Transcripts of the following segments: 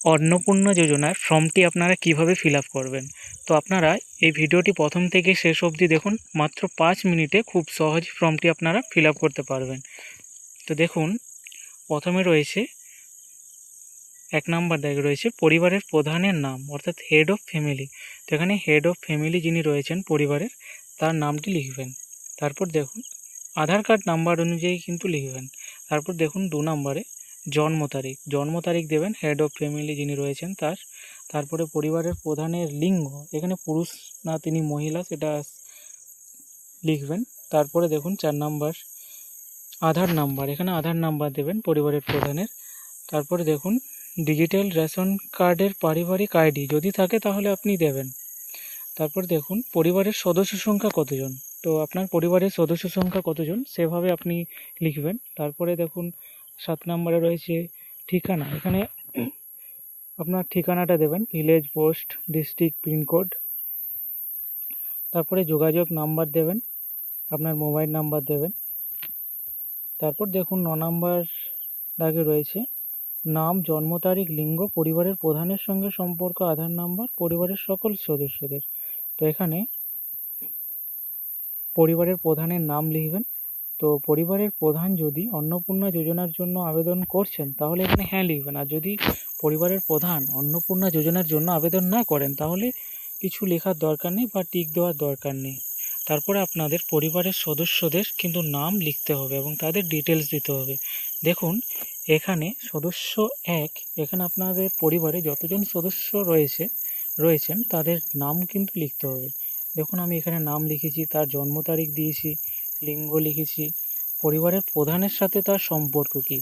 অন্নপূর্ণা যোজনার ফর্মটি আপনারা কিভাবে ফিল আপ করবেন। তো আপনারা এই ভিডিওটি প্রথম থেকে শেষ অবধি দেখুন, মাত্র 5 মিনিটে খুব সহজ ফর্মটি আপনারা ফিল আপ করতে পারবেন। তো দেখুন, প্রথমে রয়েছে 1 নম্বর দাগে রয়েছে পরিবারের প্রধানের নাম, অর্থাৎ হেড অফ ফ্যামিলি। তো এখানে হেড অফ ফ্যামিলি যিনি রয়েছেন পরিবারের, তার নামটি লিখবেন। তারপর দেখুন আধার কার্ড নাম্বার অনুযায়ী কিন্তু লিখবেন। তারপর দেখুন 2 নম্বরে জন্ম তারিখ দেবেন হেড অফ ফ্যামিলি যিনি রয়েছেন তার। তারপরে পরিবারের প্রধানের লিঙ্গ, এখানে পুরুষ না তিনি মহিলা সেটা লিখবেন। তারপরে দেখুন 4 নম্বর আধার নাম্বার, এখানে আধার নাম্বার দেবেন পরিবারের প্রধানের। তারপরে দেখুন ডিজিটাল রেশন কার্ডের পারিবারিক আইডি যদি থাকে তাহলে আপনি দেবেন। তারপর দেখুন পরিবারের সদস্য সংখ্যা কতজন, তো আপনার পরিবারের সদস্য সংখ্যা কতজন সেভাবে আপনি লিখবেন। তারপরে দেখুন 7 নম্বরে রয়েছে ঠিকানা, এখানে আপনার ঠিকানাটা দেবেন, ভিলেজ, পোস্ট, ডিস্ট্রিক্ট, পিনকোড। তারপরে যোগাযোগ নাম্বার দেবেন, আপনার মোবাইল নাম্বার দেবেন। তারপর দেখুন 9 নম্বর দাগে রয়েছে নাম, জন্ম তারিখ, লিঙ্গ, পরিবারের প্রধানের সঙ্গে সম্পর্ক, আধার নাম্বার, পরিবারের সকল সদস্যদের। তো এখানে পরিবারের প্রধানের নাম লিখবেন। তো পরিবারের প্রধান যদি অন্নপূর্ণা যোজনার জন্য আবেদন করছেন তাহলে এখানে হ্যাঁ লিখবেন, আর যদি পরিবারের প্রধান অন্নপূর্ণা যোজনার জন্য আবেদন না করেন তাহলে কিছু লেখার দরকার নেই বা টিক দেওয়ার দরকার নেই। তারপরে আপনাদের পরিবারের সদস্যদের কিন্তু নাম লিখতে হবে এবং তাদের ডিটেলস দিতে হবে। দেখুন এখানে সদস্য 1, এখানে আপনাদের পরিবারে যতজন সদস্য রয়েছেন তাদের নাম কিন্তু লিখতে হবে। দেখুন আমি এখানে নাম লিখেছি, তার জন্ম তারিখ দিয়েছি, লিঙ্গ লিখেছি, পরিবারের প্রধানের সাথে তার সম্পর্ক কী।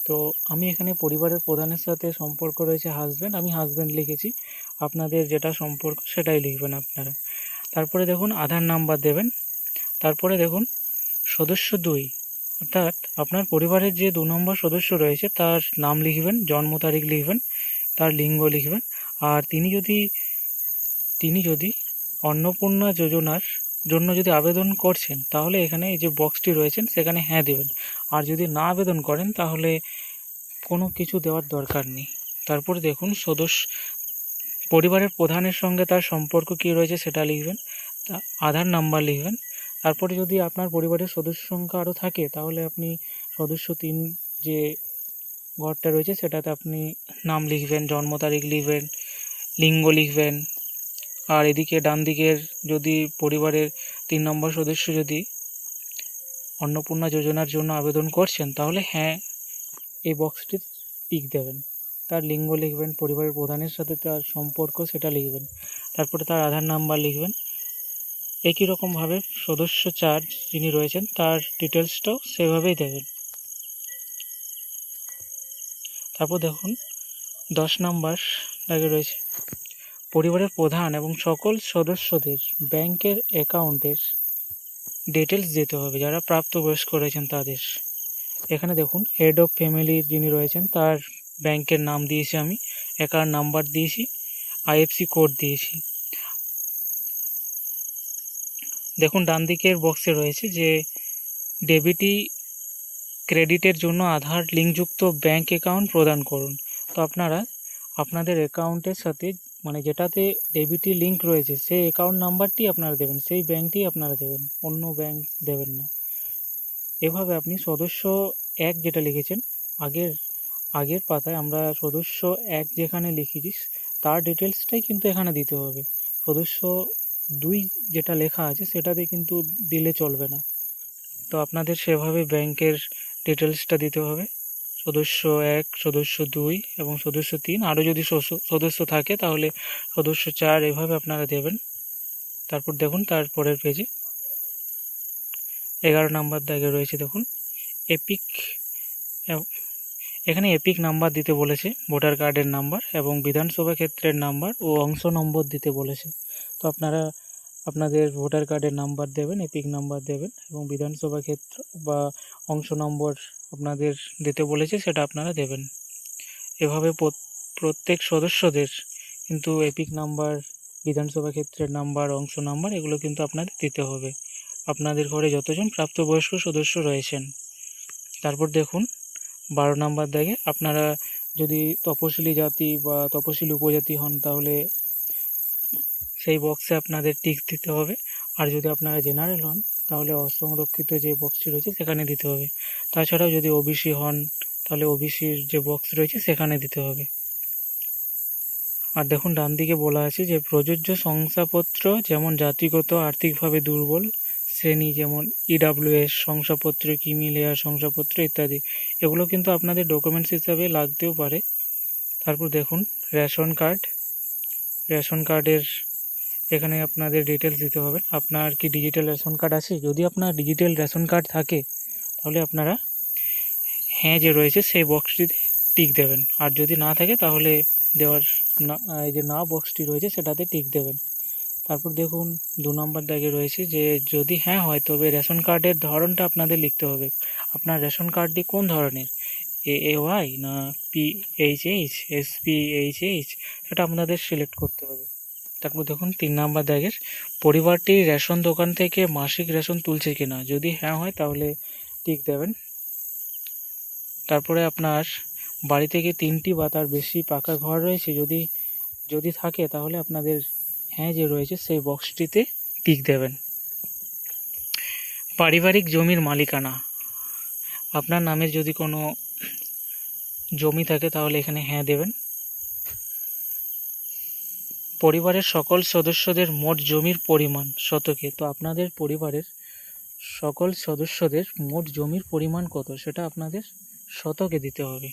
তো আমি এখানে পরিবারের প্রধানের সাথে সম্পর্ক রয়েছে হাজব্যান্ড, আমি হাজব্যান্ড লিখেছি। আপনাদের যেটা সম্পর্ক সেটাই লিখবেন আপনারা। তারপরে দেখুন আধার নাম্বার দেবেন। তারপরে দেখুন সদস্য 2, অর্থাৎ আপনার পরিবারের যে 2 নম্বর সদস্য রয়েছে তার নাম লিখবেন, জন্ম তারিখ লিখবেন, তার লিঙ্গ লিখবেন। আর তিনি যদি অন্নপূর্ণা যোজনার জন্য যদি আবেদন করছেন তাহলে এখানে এই যে বক্সটি রয়েছেন সেখানে হ্যাঁ দেবেন। আর যদি না আবেদন করেন তাহলে কোনো কিছু দেওয়ার দরকার নেই। তারপরে দেখুন পরিবারের প্রধানের সঙ্গে তার সম্পর্ক কী রয়েছে সেটা লিখবেন, আধার নাম্বার লিখবেন। তারপরে যদি আপনার পরিবারের সদস্য সংখ্যা আরও থাকে তাহলে আপনি সদস্য 3 যে ঘরটা রয়েছে সেটাতে আপনি নাম লিখবেন, জন্ম তারিখ লিখবেন, লিঙ্গ লিখবেন। আর এদিকে ডান দিকের যদি পরিবারের 3 নম্বর সদস্য যদি অন্নপূর্ণা যোজনার জন্য আবেদন করছেন তাহলে হ্যাঁ এই বক্সটি টিক দেবেন। তার লিঙ্গ লিখবেন, পরিবারের প্রধানের সাথে তার সম্পর্ক সেটা লিখবেন, তারপরে তার আধার নাম্বার লিখবেন। একই রকমভাবে সদস্য 4 যিনি রয়েছেন তার ডিটেলসটাও সেভাবেই দেবেন। তারপর দেখুন 10 নম্বর দাগে রয়েছে পরিবারের প্রধান এবং সকল সদস্যদের ব্যাংকের অ্যাকাউন্টের ডিটেলস দিতে হবে, যারা প্রাপ্তবয়স্ক রয়েছেন তাদের। এখানে দেখুন হেড অফ ফ্যামিলির যিনি রয়েছেন তার ব্যাংকের নাম দিয়েছি আমি, অ্যাকাউন্ট নাম্বার দিয়েছি, আইএফসি কোড দিয়েছি। দেখুন ডান দিকের বক্সে রয়েছে যে ডেবিটি ক্রেডিটের জন্য আধার লিঙ্কযুক্ত ব্যাংক অ্যাকাউন্ট প্রদান করুন। তো আপনারা আপনাদের অ্যাকাউন্টের সাথে মানে যেটাতে ডেবিটি লিঙ্ক রয়েছে সেই অ্যাকাউন্ট নাম্বারটি আপনারা দেবেন, সেই ব্যাংকটি আপনারা দেবেন, অন্য ব্যাংক দেবেন না। এভাবে আপনি সদস্য 1 যেটা লিখেছেন আগের পাতায় আমরা সদস্য 1 যেখানে লিখেছি তার ডিটেলসটাই কিন্তু এখানে দিতে হবে। সদস্য 2 যেটা লেখা আছে সেটাতে কিন্তু দিলে চলবে না। তো আপনাদের সেভাবে ব্যাংকের ডিটেলসটা দিতে হবে, সদস্য 1, সদস্য 2 এবং সদস্য 3, আরও যদি সদস্য থাকে তাহলে সদস্য 4, এভাবে আপনারা দেবেন। তারপর দেখুন তারপরের পেজে 11 নম্বর দাগে রয়েছে দেখুন এপিক, এখানে এপিক নাম্বার দিতে বলেছে, ভোটার কার্ডের নাম্বার এবং বিধানসভা ক্ষেত্রের নাম্বার ও অংশ নম্বর দিতে বলেছে। তো আপনারা আপনাদের ভোটার কার্ডের নাম্বার দেবেন, এপিক নাম্বার দেবেন এবং বিধানসভা ক্ষেত্র বা অংশ নম্বর আপনাদের দিতে বলেছে সেটা আপনারা দেবেন। এভাবে প্রত্যেক সদস্যদের কিন্তু এপিক নাম্বার, বিধানসভা ক্ষেত্রের নাম্বার, অংশ নাম্বার এগুলো কিন্তু আপনাদের দিতে হবে আপনাদের ঘরে যতজন প্রাপ্তবয়স্ক সদস্য রয়েছেন। তারপর দেখুন 12 নম্বর দাগে আপনারা যদি তপশিলি জাতি বা তপশিলি উপজাতি হন তাহলে সেই বক্সে আপনাদের টিক দিতে হবে। আর যদি আপনারা জেনারেল হন তাহলে অসংরক্ষিত যে বক্সটি রয়েছে সেখানে দিতে হবে। তাছাড়াও যদি ওবিসি হন তাহলে ওবিসির যে বক্স রয়েছে সেখানে দিতে হবে। আর দেখুন ডান দিকে বলা আছে যে প্রযোজ্য শংসাপত্র যেমন জাতিগত আর্থিকভাবে দুর্বল শ্রেণী যেমন ইডাব্লিউএস শংসাপত্র, ক্রিমি লেয়ার শংসাপত্র ইত্যাদি, এগুলো কিন্তু আপনাদের ডকুমেন্টস হিসাবে লাগতেও পারে। তারপর দেখুন রেশন কার্ডের এখানে আপনাদের ডিটেলস দিতে হবে। আপনার কি ডিজিটাল রেশন কার্ড আছে? যদি আপনার ডিজিটাল রেশন কার্ড থাকে তাহলে আপনারা হ্যাঁ যে রয়েছে সেই বক্সটিতে টিক দেবেন। আর যদি না থাকে তাহলে দেওয়ার না, এই যে না বক্সটি রয়েছে সেটাতে টিক দেবেন। তারপর দেখুন 2 নম্বর দাগে রয়েছে যে যদি হ্যাঁ হয় তবে রেশন কার্ডের ধরনটা আপনাদের লিখতে হবে। আপনার রেশন কার্ডটি কোন ধরনের, AAY না PHH, SPHH, সেটা আপনাদের সিলেক্ট করতে হবে। তারপর দেখুন 3 নম্বর দাগের পরিবারটি রেশন দোকান থেকে মাসিক রেশন তুলছে কিনা, যদি হ্যাঁ হয় তাহলে টিক দেবেন। তারপরে আপনার বাড়ি থেকে 3টি বা তার বেশি পাকা ঘর রয়েছে, যদি থাকে তাহলে আপনাদের হ্যাঁ যে রয়েছে সেই বক্সটিতে টিক দেবেন। পারিবারিক জমির মালিকানা, আপনার নামের যদি কোনো জমি থাকে তাহলে এখানে হ্যাঁ দেবেন। পরিবারের সকল সদস্যদের মোট জমির পরিমাণ শতকে, তো আপনাদের পরিবারের সকল সদস্যদের মোট জমির পরিমাণ কত সেটা আপনাদের শতকে দিতে হবে।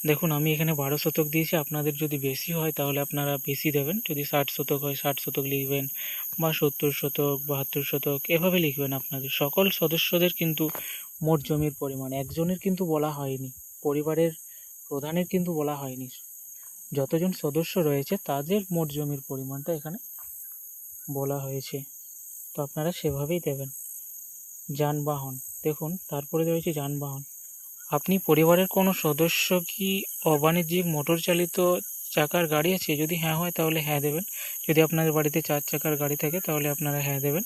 দেখুন আমি এখানে 12 শতক দিয়েছি, আপনাদের যদি বেশি হয় তাহলে আপনারা বেশি দেবেন। যদি 60 শতক হয় 60 শতক লিখবেন, বা 70 শতক, 72 শতক, এভাবে লিখবেন। আপনাদের সকল সদস্যদের কিন্তু মোট জমির পরিমাণ, একজনের কিন্তু বলা হয়নি, পরিবারের প্রধানের কিন্তু বলা হয়নি, যতজন সদস্য রয়েছে তাদের মোট জমির পরিমাণটা এখানে বলা হয়েছে, তো আপনারা সেভাবেই দেবেন। যানবাহন, দেখুন তারপরে রয়েছে যানবাহন, আপনি পরিবারের কোনো সদস্য কি অবাণিজ্যিক মোটর চালিত চাকার গাড়ি আছে, যদি হ্যাঁ হয় তাহলে হ্যাঁ দেবেন। যদি আপনাদের বাড়িতে 4 চাকার গাড়ি থাকে তাহলে আপনারা হ্যাঁ দেবেন।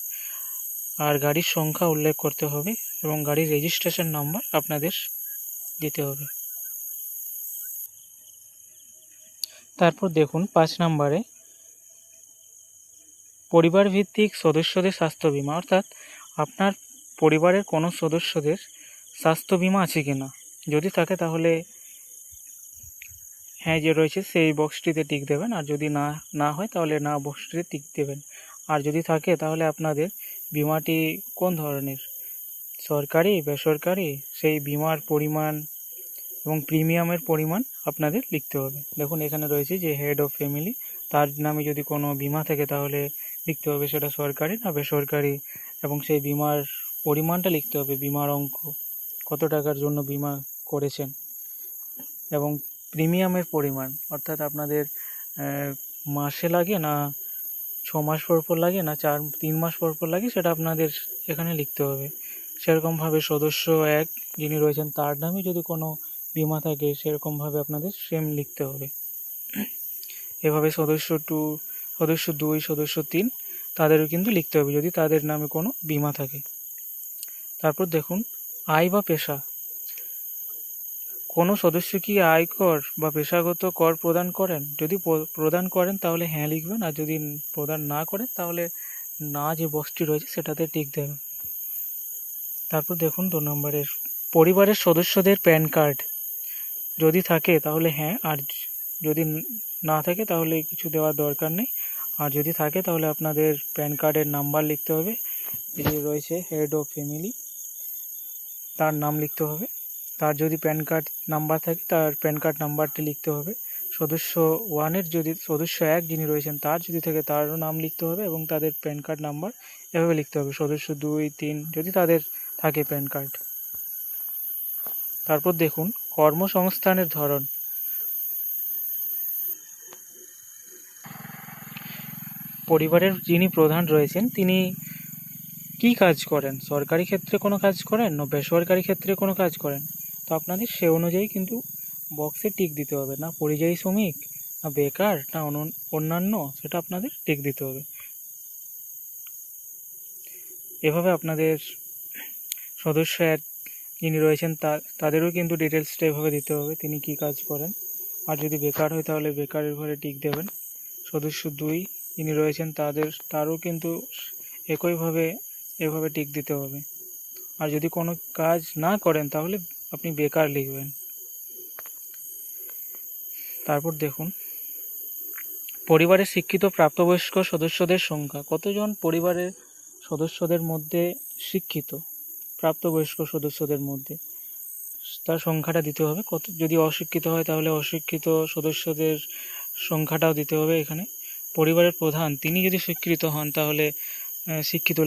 আর গাড়ির সংখ্যা উল্লেখ করতে হবে এবং গাড়ির রেজিস্ট্রেশন নাম্বার আপনাদের দিতে হবে। তারপর দেখুন 5 নম্বরে পরিবার ভিত্তিক সদস্যদের স্বাস্থ্য বীমা, অর্থাৎ আপনার পরিবারের কোনো সদস্যদের স্বাস্থ্য বীমা আছে কিনা, যদি থাকে তাহলে হ্যাঁ যে রয়েছে সেই বক্সটিতে টিক দেবেন। আর যদি না হয় তাহলে না বক্সটিতে টিক দেবেন। আর যদি থাকে তাহলে আপনাদের বীমাটি কোন ধরনের, সরকারি বেসরকারি, সেই বীমার পরিমাণ এবং প্রিমিয়ামের পরিমাণ আপনাদের লিখতে হবে। দেখুন এখানে রয়েছে যে হেড অফ ফ্যামিলি, তার নামে যদি কোনো বীমা থাকে তাহলে লিখতে হবে সেটা সরকারি না বেসরকারি, এবং সেই বীমার পরিমাণটা লিখতে হবে, বীমার অঙ্ক কত টাকার জন্য বীমা করেছেন, এবং প্রিমিয়ামের পরিমাণ, অর্থাৎ আপনাদের মাসে লাগে না 6 মাস পর লাগে না 3 মাস পর লাগে, সেটা আপনাদের এখানে লিখতে হবে। সেরকমভাবে সদস্য 1 যিনি রয়েছেন তার নামে যদি কোনো বিমা থাকে সেরকমভাবে আপনাদের সেম লিখতে হবে। এভাবে সদস্য 2, সদস্য 2, সদস্য 3 তাদেরও কিন্তু লিখতে হবে যদি তাদের নামে কোনো বিমা থাকে। তারপর দেখুন আয় বা পেশা, কোনো সদস্য কি আয়কর বা পেশাগত কর প্রদান করেন, যদি প্রদান করেন তাহলে হ্যাঁ লিখবেন, আর যদি প্রদান না করেন তাহলে না যে বক্সটি রয়েছে সেটাতে টিক দেবেন। তারপর দেখুন 2 নম্বরের পরিবারের সদস্যদের প্যান কার্ড যদি থাকে তাহলে হ্যাঁ, আর যদি না থাকে তাহলে কিছু দেওয়ার দরকার নেই। আর যদি থাকে তাহলে আপনাদের প্যান কার্ডের নাম্বার লিখতে হবে, এই যে রয়েছে হেড অফ ফ্যামিলি তার নাম লিখতে হবে। তার যদি প্যান কার্ড নাম্বার থাকে তার প্যান কার্ড নাম্বারটি লিখতে হবে। সদস্য 1-এর যদি সদস্য 1 যিনি রয়েছেন তার যদি থাকে তারও নাম লিখতে হবে এবং তাদের প্যান কার্ড নাম্বার এভাবে লিখতে হবে। সদস্য 2, 3 যদি তাদের থাকে প্যান কার্ড। তারপর দেখুন কর্মসংস্থানের ধরন, পরিবারের যিনি প্রধান রয়েছেন তিনি কি কাজ করেন, সরকারি ক্ষেত্রে কোনো কাজ করেন না বেসরকারি ক্ষেত্রে কোনো কাজ করেন, তো আপনাদের সে অনুযায়ী কিন্তু বক্সে টিক দিতে হবে, না পরিযায়ী শ্রমিক না বেকার না অন্যান্য, সেটা আপনাদের টিক দিতে হবে। এভাবে আপনাদের সদস্য 1 যিনি রয়েছেন তাদেরও কিন্তু ডিটেলসটা এভাবে দিতে হবে, তিনি কি কাজ করেন। আর যদি বেকার হয় তাহলে বেকারের ঘরে টিক দেবেন। সদস্য 2 যিনি রয়েছেন তারও কিন্তু একইভাবে এভাবে টিক দিতে হবে। আর যদি কোনো কাজ না করেন তাহলে আপনি বেকার লিখবেন। তারপর দেখুন পরিবারের শিক্ষিত প্রাপ্তবয়স্ক সদস্যদের সংখ্যা। কতজন পরিবারের সদস্যদের মধ্যে শিক্ষিত, প্রাপ্তবয়স্ক সদস্যদের মধ্যে তার সংখ্যাটা দিতে হবে। যদি অশিক্ষিত হয় তাহলে অশিক্ষিত সদস্যদের সংখ্যাটাও দিতে হবে এখানে। পরিবারের প্রধান তিনি যদি স্বীকৃত হন তাহলে শিক্ষিত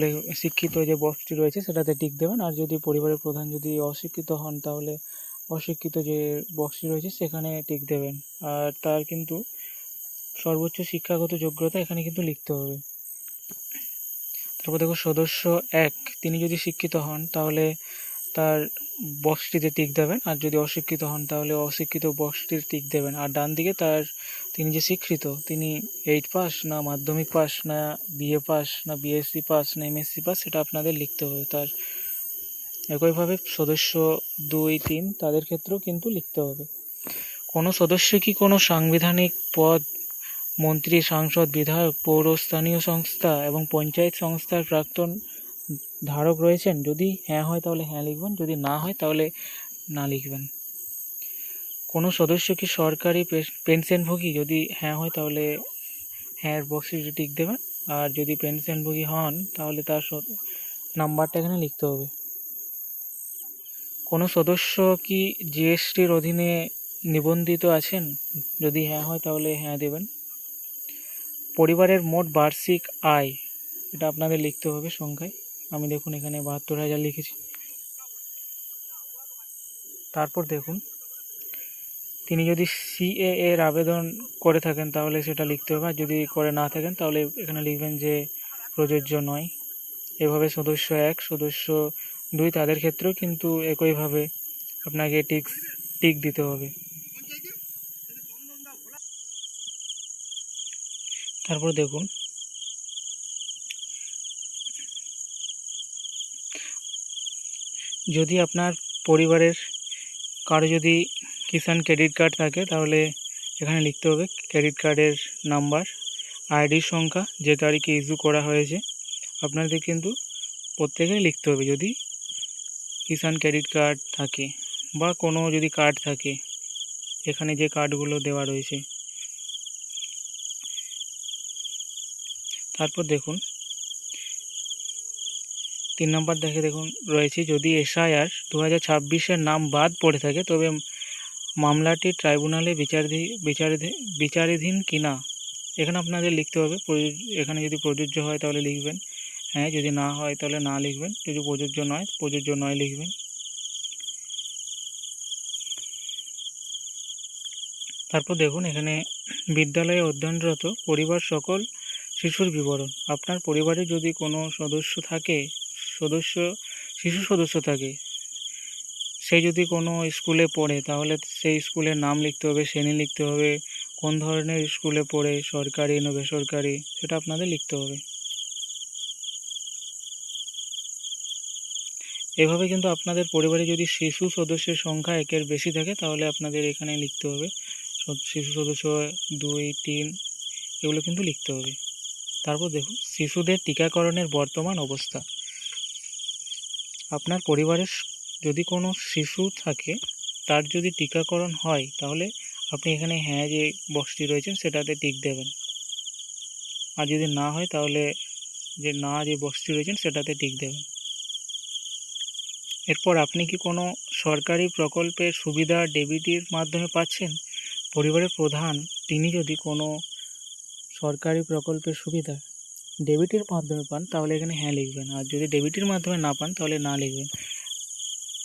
যে বক্সটি রয়েছে সেটাতে টিক দেবেন। আর যদি পরিবারের প্রধান যদি অশিক্ষিত হন তাহলে অশিক্ষিত যে বক্সটি রয়েছে সেখানে টিক দেবেন। আর তার কিন্তু সর্বোচ্চ শিক্ষাগত যোগ্যতা এখানে কিন্তু লিখতে হবে। তারপর দেখো সদস্য 1 তিনি যদি শিক্ষিত হন তাহলে তার বক্সটিতে টিক দেবেন। আর যদি অশিক্ষিত হন তাহলে অশিক্ষিত বক্সটিতে টিক দেবেন। আর ডান দিকে তিনি যে স্বীকৃত, তিনি 8 পাস না মাধ্যমিক পাস না বিএ পাস না বিএসসি পাস না এমএসসি পাস সেটা আপনাদের লিখতে হবে। তার একইভাবে সদস্য 2, 3 তাদের ক্ষেত্রেও কিন্তু লিখতে হবে। কোনো সদস্য কি কোনো সাংবিধানিক পদ, মন্ত্রী, সাংসদ, বিধায়ক, পৌর স্থানীয় সংস্থা এবং পঞ্চায়েত সংস্থার প্রাক্তন ধারক রয়েছেন? যদি হ্যাঁ হয় তাহলে হ্যাঁ লিখবেন, যদি না হয় তাহলে না লিখবেন। কোনো সদস্য কি সরকারি পেনশনভোগী? যদি হ্যাঁ হয় তাহলে হ্যাঁ বক্সে টিক দেবেন। আর যদি পেনশনভোগী হন তাহলে তার নাম্বারটা এখানে লিখতে হবে। কোনো সদস্য কি জিএসটির অধীনে নিবন্ধিত আছেন? যদি হ্যাঁ হয় তাহলে হ্যাঁ দেবেন। পরিবারের মোট বার্ষিক আয় এটা আপনাদের লিখতে হবে সংখ্যায়। আমি দেখুন এখানে 72,000 লিখেছি। তারপর দেখুন তিনি যদি সিএ এর আবেদন করে থাকেন তাহলে সেটা লিখতে হবে। আর যদি করে না থাকেন তাহলে এখানে লিখবেন যে প্রযোজ্য নয়। এভাবে সদস্য 1, সদস্য 2 তাদের ক্ষেত্রেও কিন্তু একইভাবে আপনাকে টিক দিতে হবে। তারপর দেখুন যদি আপনার পরিবারের কারো যদি কিষাণ ক্রেডিট কার্ড থাকে তাহলে এখানে লিখতে হবে ক্রেডিট কার্ডের নাম্বার, আইডি সংখ্যা, যে তারিখে ইস্যু করা হয়েছে আপনাদের কিন্তু প্রত্যেকেই লিখতে হবে। যদি কিষাণ ক্রেডিট কার্ড থাকে বা কোনো যদি কার্ড থাকে, এখানে যে কার্ডগুলো দেওয়া রয়েছে। তারপর দেখুন 3 নম্বর দেখুন রয়েছে যদি এসআইআর 2026-এর নাম বাদ পড়ে থাকে তবে মামলাটি ট্রাইব্যুনালে বিচারাধীন কিনা এখানে আপনাদের লিখতে হবে। এখানে যদি প্রযোজ্য হয় তাহলে লিখবেন হ্যাঁ, যদি না হয় তাহলে না লিখবেন, যদি প্রযোজ্য নয় লিখবেন। তারপর দেখুন এখানে বিদ্যালয়ে অধ্যয়নরত পরিবার সকল শিশুর বিবরণ। আপনার পরিবারে যদি কোনো শিশু সদস্য থাকে, সে যদি কোনো স্কুলে পড়ে তাহলে সেই স্কুলের নাম লিখতে হবে, শ্রেণী লিখতে হবে, কোন ধরনের স্কুলে পড়ে, সরকারি না বেসরকারি সেটা আপনাদের লিখতে হবে। এভাবে কিন্তু আপনাদের পরিবারে যদি শিশু সদস্যের সংখ্যা 1-এর বেশি থাকে তাহলে আপনাদের এখানে লিখতে হবে শিশু সদস্য 2, 3 এগুলো কিন্তু লিখতে হবে। তারপর দেখুন শিশুদের টিকাকরণের বর্তমান অবস্থা। আপনার পরিবারের যদি কোনো শিশু থাকে তার যদি টিকাকরণ হয় তাহলে আপনি এখানে হ্যাঁ যে বক্সটি রয়েছে সেটাতে টিক দেবেন। আর যদি না হয় তাহলে যে বক্সটি রয়েছে সেটাতে টিক দেবেন। এরপর আপনি কি কোনো সরকারি প্রকল্পের সুবিধা ডেবিটির মাধ্যমে পাচ্ছেন? পরিবারের প্রধান তিনি যদি কোনো সরকারি প্রকল্পের সুবিধা ডেবিটের মাধ্যমে পান তাহলে এখানে হ্যাঁ লিখবেন। আর যদি ডেবিটের মাধ্যমে না পান তাহলে না লিখবেন।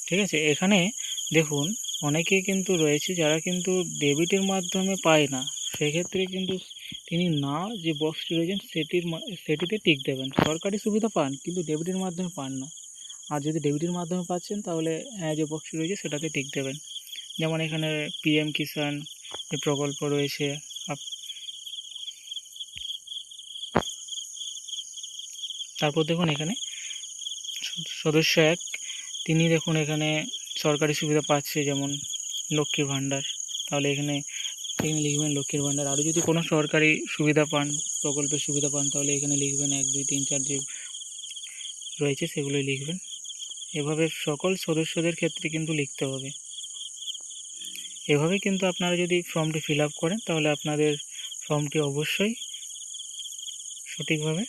ঠিক আছে, এখানে দেখুন অনেকে কিন্তু রয়েছে যারা কিন্তু ডেবিটের মাধ্যমে পায় না, সেক্ষেত্রে কিন্তু তিনি না যে বক্সটি রয়েছেন সেটিতে টিক দেবেন। সরকারি সুবিধা পান কিন্তু ডেবিটের মাধ্যমে পান না। আর যদি ডেবিটের মাধ্যমে পাচ্ছেন তাহলে হ্যাঁ যে বক্সটি রয়েছে সেটাতে টিক দেবেন। যেমন এখানে পিএম কিষাণ যে প্রকল্প রয়েছে, তারপর দেখুন এখানে সদস্য 1 তিনি দেখুন এখানে সরকারি সুবিধা পাচ্ছে, যেমন লক্ষ্মীর ভাণ্ডার, তাহলে এখানে লিখবেন লক্ষ্মীর ভাণ্ডার। আরও যদি কোনো সরকারি সুবিধা পান, প্রকল্পের সুবিধা পান, তাহলে এখানে লিখবেন 1 2 3 4 যে রয়েছে সেগুলোই লিখবেন। এভাবে সকল সদস্যদের ক্ষেত্রে কিন্তু লিখতে হবে। এভাবে কিন্তু আপনারা যদি ফর্মটি ফিল আপ করেন তাহলে আপনাদের ফর্মটি অবশ্যই সঠিকভাবে